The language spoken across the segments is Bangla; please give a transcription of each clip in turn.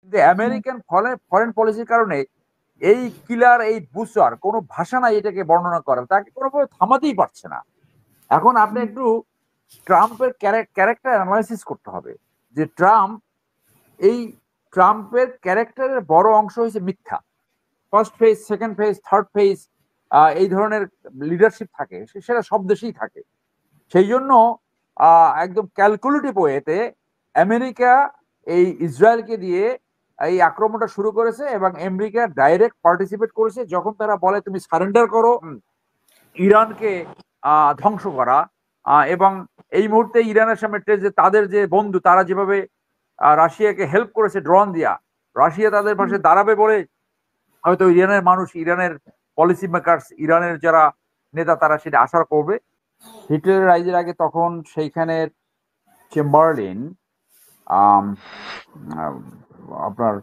কিন্তু আমেরিকান ফরেন পলিসির কারণে এই কিলার, এই বুসার কোনো ভাষা নাই এটাকে বর্ণনা করার, তাকে কোনোভাবে থামাতেই পারছে না। এখন আপনি একটু ট্রাম্পের ক্যারেক্টার অ্যানালাইসিস করতে হবে যে এই ট্রাম্পের ক্যারেক্টারের বড় অংশ হয়েছে মিথ্যা। First phase, second phase, third phase, এই ধরনের লিডারশিপ থাকে, সেটা সব দেশেই থাকে। সেই জন্য একদম ক্যালকুলেটিভ ওয়েতে আমেরিকা এই ইসরায়েলকে দিয়ে এই আক্রমণটা শুরু করেছে এবং আমেরিকা ডাইরেক্ট পার্টিসিপেট করেছে। যখন তারা বলে তুমি সারেন্ডার করো, ইরানকে ধ্বংস করা, এবং এই মুহূর্তে ইরানের সামনে যে তাদের যে বন্ধু, তারা যেভাবে রাশিয়াকে হেল্প করেছে ড্রোন দিয়া, রাশিয়া তাদের পাশে দাঁড়াবে বলে হয়তো ইরানের মানুষ, ইরানের পলিসি মেকার্স, ইরানের যারা নেতা, তারা সেটা আশা করবে। হিটলারের রাইজের আগে তখন সেইখানের চেম্বারলিন আপনার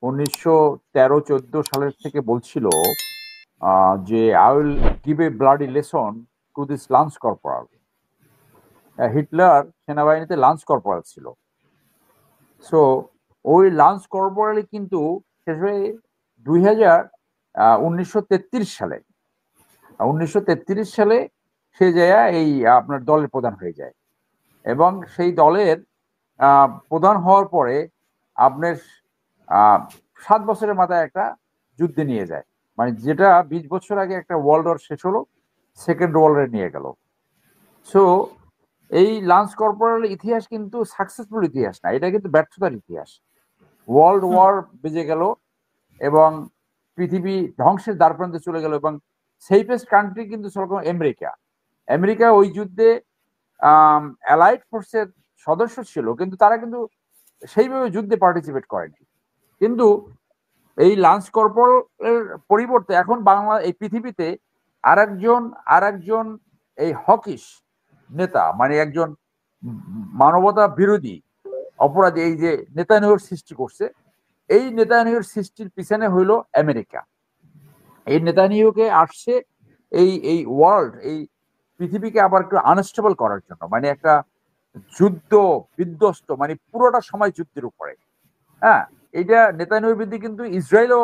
1913-14 সালের থেকে বলছিল যে I will give a bloody lesson to this lance corporal. Hitler সেনাবাহিনীতে লান্স কর্পোরাল ছিল। সো ওই লান্স কর্পোরালই কিন্তু শেষে 1933 সালে 1933 সালে সে যায় এই আপনার দলের প্রধান হয়ে যায়, এবং সেই দলের প্রধান হওয়ার পরে আপনার 7 বছরের মাথায় একটা যুদ্ধে নিয়ে যায়, মানে যেটা 20 বছর আগে একটা ওয়ার্ল্ড ওয়ার শেষ হলো, সেকেন্ড ওয়ার্ল্ড ওয়ার নিয়ে গেল। সো এই লান্স কর্পোরাল ইতিহাস কিন্তু সাকসেসফুল ইতিহাস না, এটা কিন্তু ব্যর্থতার ইতিহাস। ওয়ার্ল্ড ওয়ার বেজে গেল এবং পৃথিবী ধ্বংসের দ্বারপ্রান্তে চলে গেল, এবং সেফেস্ট কান্ট্রি কিন্তু আমেরিকা। আমেরিকা ওই যুদ্ধে অ্যালাইড ফোর্সের সদস্য ছিল, কিন্তু তারা কিন্তু সেইভাবে যুদ্ধে পার্টিসিপেট করেনি। কিন্তু এই লান্স কর্পোরালের পরিবর্তে এখন এই পৃথিবীতে আরেকজন এই হকিশ নেতা, মানে একজন মানবতা বিরোধী অপরাধী, এই যে নেতানিয়াহুর সৃষ্টি করছে, এই নেতানিয়াহুর সৃষ্টির পিছনে হইল আমেরিকা। এই নেতানিয়াহুকে আসছে এই ওয়ার্ল্ড, এই পৃথিবীকে আবার একটু আনস্টেবল করার জন্য, মানে একটা যুদ্ধ বিধ্বস্ত, মানে পুরোটা সময় যুদ্ধের উপরে। হ্যাঁ, এইটা নেতানিয়াহুর বিরুদ্ধে কিন্তু ইসরায়েলও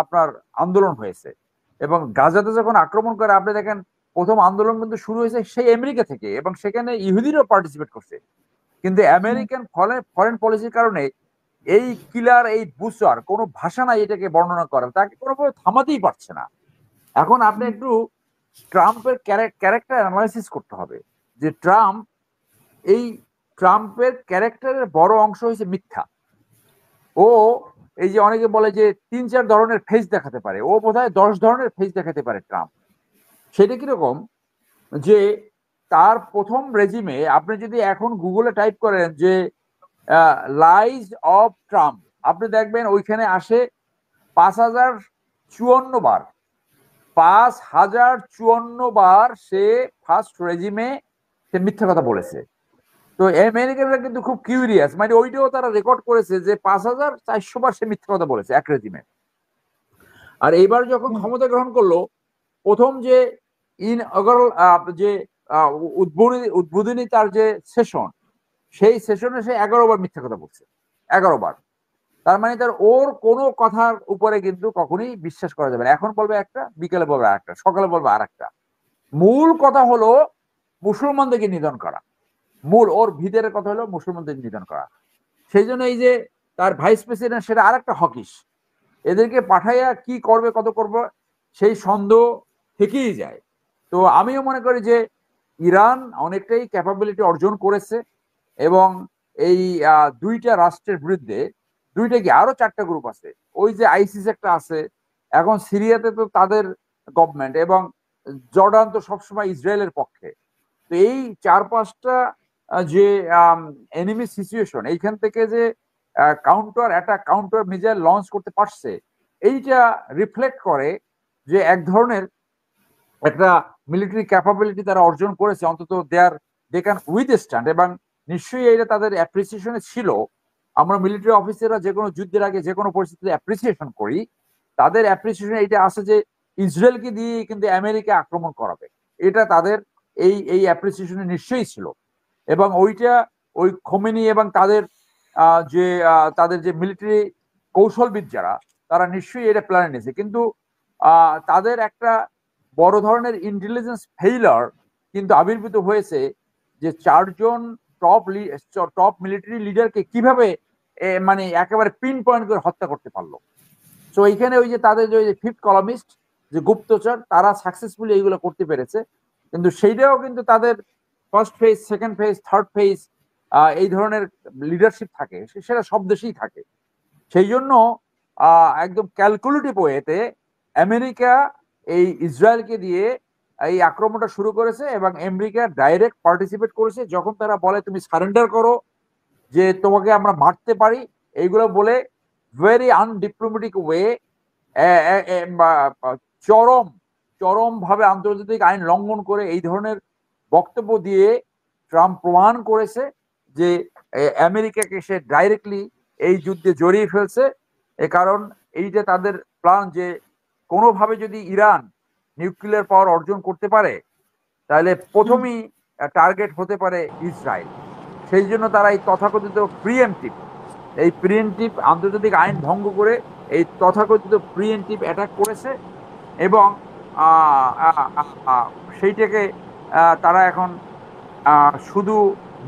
আপনার আন্দোলন হয়েছে, এবং গাজাতে যখন আক্রমণ করে আপনি দেখেন প্রথম আন্দোলন কিন্তু শুরু হয়েছে সেই আমেরিকা থেকে, এবং সেখানে ইহুদিরাও পার্টিসিপেট করছে। কিন্তু আমেরিকান ফরেন পলিসির কারণে এই কিলার, এই বুসার কোনো ভাষা নাই এটাকে বর্ণনা করার, তাকে কোনোভাবে থামাতেই পারছে না। এখন আপনি একটু ট্রাম্পের ক্যারেক্টার অ্যানালাইসিস করতে হবে যে এই ট্রাম্পের ক্যারেক্টারের বড় অংশ হয়েছে মিথ্যা। ও এই যে অনেকে বলে যে 3-4 ধরনের ফেস দেখাতে পারে, ও বোধহয় 10 ধরনের ফেস দেখাতে পারে ট্রাম্প। সেটা কিরকম যে তার প্রথম রেজিমে আপনি যদি এখন গুগলে টাইপ করেন যে লাইজ অফ ট্রাম্প, আপনি দেখবেন ওইখানে আসে 5054 বার। 5054 বার সে ফার্স্ট রেজিমে সে মিথ্যা কথা বলেছে। তো আমেরিকানরা কিন্তু খুব কিউরিয়াস, মানে ওইটাও তারা রেকর্ড করেছে যে 5400 বার সে মিথ্যা কথা বলেছে এক রেজিমে। আর এইবার যখন ক্ষমতা গ্রহণ করলো, প্রথম যে যে উদ্বোধনী তার যে সেশন, সেই সেশনে সে 11 বার মিথ্যা কথা বলছে, 11 বার। তার মানে ওর কোনো কথার উপরে কিন্তু কখনোই বিশ্বাস করা যাবে না। এখন বলবে একটা, বিকেলে বলবে আরেকটা, সকালে বলবে আরেকটা। মূল কথা হলো মুসলমানদেরকে নিধন করা, মূল ওর ভিতরের কথা হলো মুসলমানদের নিধন করা। সেই জন্য এই যে তার ভাইস প্রেসিডেন্ট, সেটা আরেকটা হকিস। এদেরকে পাঠাইয়া কি করবে, কত করবে, সেই সন্দেহ থেকেই যায়। তো আমিও মনে করি যে ইরান অনেকটাই ক্যাপাবিলিটি অর্জন করেছে, এবং এই দুইটা রাষ্ট্রের বিরুদ্ধে, দুইটা কি আরো 4টা গ্রুপ আছে, ওই যে আইসিস একটা আছে, এখন সিরিয়াতে তো তাদের গভর্নমেন্ট, এবং জর্ডান তো সবসময় ইসরায়েলের পক্ষে। তো এই 4-5টা যে এনিমি সিচুয়েশন, এইখান থেকে যে counter attack, counter missile launch করতে পারছে, এইটা রিফ্লেক্ট করে যে এক ধরনের একটা মিলিটারি ক্যাপাবিলিটি তারা অর্জন করেছে, অন্তত দে ক্যান উইথস্ট্যান্ড। এবং নিশ্চয়ই এটা তাদের অ্যাপ্রিসিয়েশনে ছিল। আমরা মিলিটারি অফিসাররা যে কোনো যুদ্ধের আগে যে কোনো পরিস্থিতিতে অ্যাপ্রিসিয়েশন করি, তাদের অ্যাপ্রিসিয়েশন এটা আছে যে ইসরায়েলকে দিয়ে কিন্তু আমেরিকা আক্রমণ করাবে, এটা তাদের এই অ্যাপ্রিসিয়েশনে নিশ্চয়ই ছিল। এবং ওই খোমেনি এবং তাদের যে মিলিটারি কৌশলবিদ যারা, তারা নিশ্চয়ই এটা প্ল্যান নিয়েছে, কিন্তু তাদের একটা বড় ধরনের ইন্টেলিজেন্স ফেইলার কিন্তু আবির্ভূত হয়েছে, যে 4 জন টপ মিলিটারি লিডারকে কিভাবে মানে একেবারে পিন পয়েন্ট করে হত্যা করতে পারলো। তো এইখানে ওই যে তাদের যে ফিফথ কলামিস্ট, যে গুপ্তচর, তারা সাকসেসফুলি এইগুলো করতে পেরেছে। কিন্তু সেইটাও কিন্তু তাদের first phase, second phase, third phase এই ধরনের লিডারশিপ থাকে, সেটা সব দেশেই থাকে। সেই জন্য একদম ক্যালকুলেটিভ ওয়েতে আমেরিকা এই ইসরায়েলকে দিয়ে এই আক্রমণটা শুরু করেছে, এবং আমেরিকা ডাইরেক্ট পার্টিসিপেট করেছে। যখন তারা বলে তুমি সারেন্ডার করো, যে তোমাকে আমরা মারতে পারি, এইগুলো বলে ভেরি আনডিপ্লোমেটিক ওয়ে, চরম ভাবে আন্তর্জাতিক আইন লঙ্ঘন করে এই ধরনের বক্তব্য দিয়ে ট্রাম্প প্রমাণ করেছে যে আমেরিকাকে সে ডাইরেক্টলি এই যুদ্ধে জড়িয়ে ফেলছে। কারণ এইটা তাদের প্ল্যান, যে কোনোভাবে যদি ইরান নিউক্লিয়ার পাওয়ার অর্জন করতে পারে, তাহলে প্রথমেই টার্গেট হতে পারে ইসরায়েল। সেই জন্য তারা এই তথাকথিত প্রিএমটিভ আন্তর্জাতিক আইন ভঙ্গ করে এই তথাকথিত প্রিএমটিভ অ্যাটাক করেছে, এবং সেইটাকে তারা এখন শুধু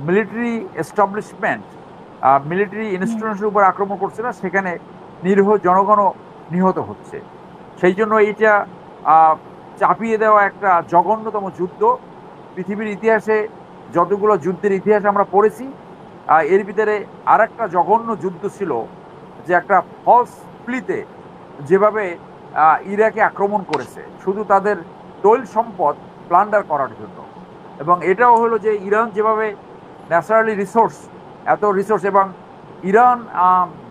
মিলিটারি এস্টাবলিশমেন্ট, মিলিটারি ইনস্টিটিউশনের উপর আক্রমণ করছে না, সেখানে নিরীহ জনগণও নিহত হচ্ছে। সেই জন্য এইটা চাপিয়ে দেওয়া একটা জঘন্যতম যুদ্ধ। পৃথিবীর ইতিহাসে যতগুলো যুদ্ধের ইতিহাস আমরা পড়েছি, এর ভিতরে আর একটা জঘন্য যুদ্ধ ছিল, যে একটা ফলস প্লিতে যেভাবে ইরাকে আক্রমণ করেছে শুধু তাদের তৈল সম্পদ প্লান্ডার করার জন্য। এবং এটাও হলো যে ইরান যেভাবে ন্যাচারালি এত রিসোর্স, এবং ইরান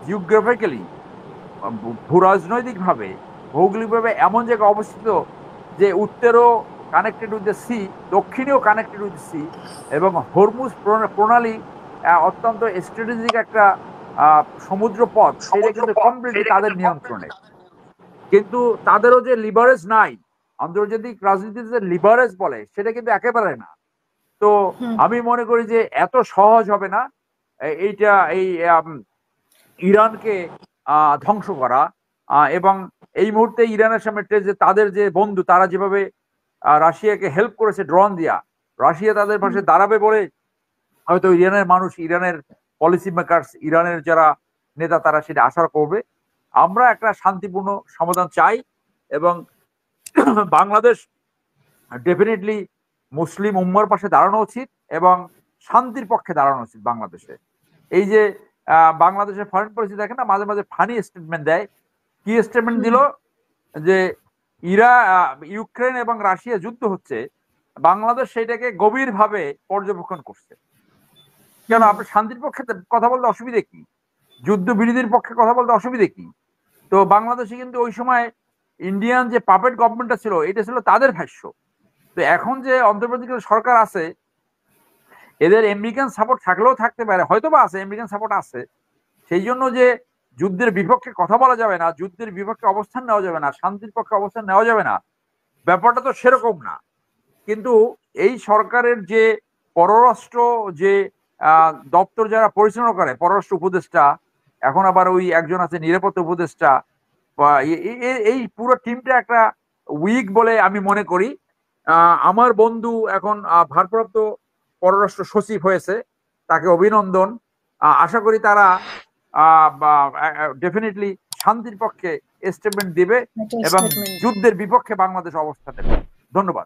জিওগ্রাফিক্যালি, ভূরাজনৈতিকভাবে, ভৌগোলিকভাবে এমন জায়গায় অবস্থিত যে উত্তরেও কানেক্টেড উইথ দ্য সি, দক্ষিণেও কানেক্টেড উইথ সি, এবং হরমুজ প্রণালী অত্যন্ত স্ট্র্যাটেজিক একটা সমুদ্র পথ, সেটা কিন্তু কমপ্লিটলি তাদের নিয়ন্ত্রণে। কিন্তু তাদেরও যে লিভারেজ নাই, আন্তর্জাতিক রাজনীতিতে যে লিভারেজ বলে, সেটা কিন্তু একেবারে না। তো আমি মনে করি যে এত সহজ হবে না এইটা, এই ইরানকে ধ্বংস করা। এবং এই মুহূর্তে ইরানের সামনে যে তাদের যে বন্ধু, তারা যেভাবে রাশিয়াকে হেল্প করেছে ড্রোন দিয়া, রাশিয়া তাদের পাশে দাঁড়াবে বলে হয়তো ইরানের মানুষ, ইরানের পলিসি মেকার্স, ইরানের যারা নেতা, তারা সেটা আশা করবে। আমরা একটা শান্তিপূর্ণ সমাধান চাই, এবং বাংলাদেশ ডেফিনেটলি মুসলিম উম্মার পাশে দাঁড়ানো উচিত, এবং শান্তির পক্ষে দাঁড়ানো উচিত বাংলাদেশে। এই যে বাংলাদেশের ফরেন পলিসি দেখেন না, মাঝে মাঝে ফানি স্টেটমেন্ট দেয়। কি স্টেটমেন্ট দিল? যে ইউক্রেন এবং রাশিয়া যুদ্ধ হচ্ছে, বাংলাদেশ সেটাকে গভীরভাবে পর্যবেক্ষণ করছে। কেন? আপনি শান্তির পক্ষে কথা বলতে অসুবিধে কি? যুদ্ধ বিরোধীর পক্ষে কথা বলতে অসুবিধে কি? তো বাংলাদেশে কিন্তু ওই সময় ইন্ডিয়ান যে পাপেট গভর্নমেন্টটা ছিল, এটা ছিল তাদের ভাষ্য। তো এখন যে অন্তর্বর্তীকালীন সরকার আছে, এদের আমেরিকান সাপোর্ট থাকলেও থাকতে পারে, হয়তো বা আছে, আমেরিকান সাপোর্ট আছে। সেই জন্য যে যুদ্ধের বিপক্ষে কথা বলা যাবে না, যুদ্ধের বিপক্ষে অবস্থান নেওয়া যাবে না, শান্তির পক্ষে অবস্থান নেওয়া যাবে না, ব্যাপারটা তো সেরকম না। কিন্তু এই সরকারের যে পররাষ্ট্র যে দপ্তর যারা পরিচালনা করে, পররাষ্ট্র উপদেষ্টা, এখন আবার ওই একজন আছে নিরাপত্তা উপদেষ্টা, এই পুরো টিমটা একটা উইক বলে আমি মনে করি। আমার বন্ধু এখন ভারপ্রাপ্ত পররাষ্ট্র সচিব হয়েছে, তাকে অভিনন্দন। আশা করি তারা ডেফিনেটলি শান্তির পক্ষে স্টেটমেন্ট দিবে এবং যুদ্ধের বিপক্ষে বাংলাদেশ অবস্থান নেবে। ধন্যবাদ।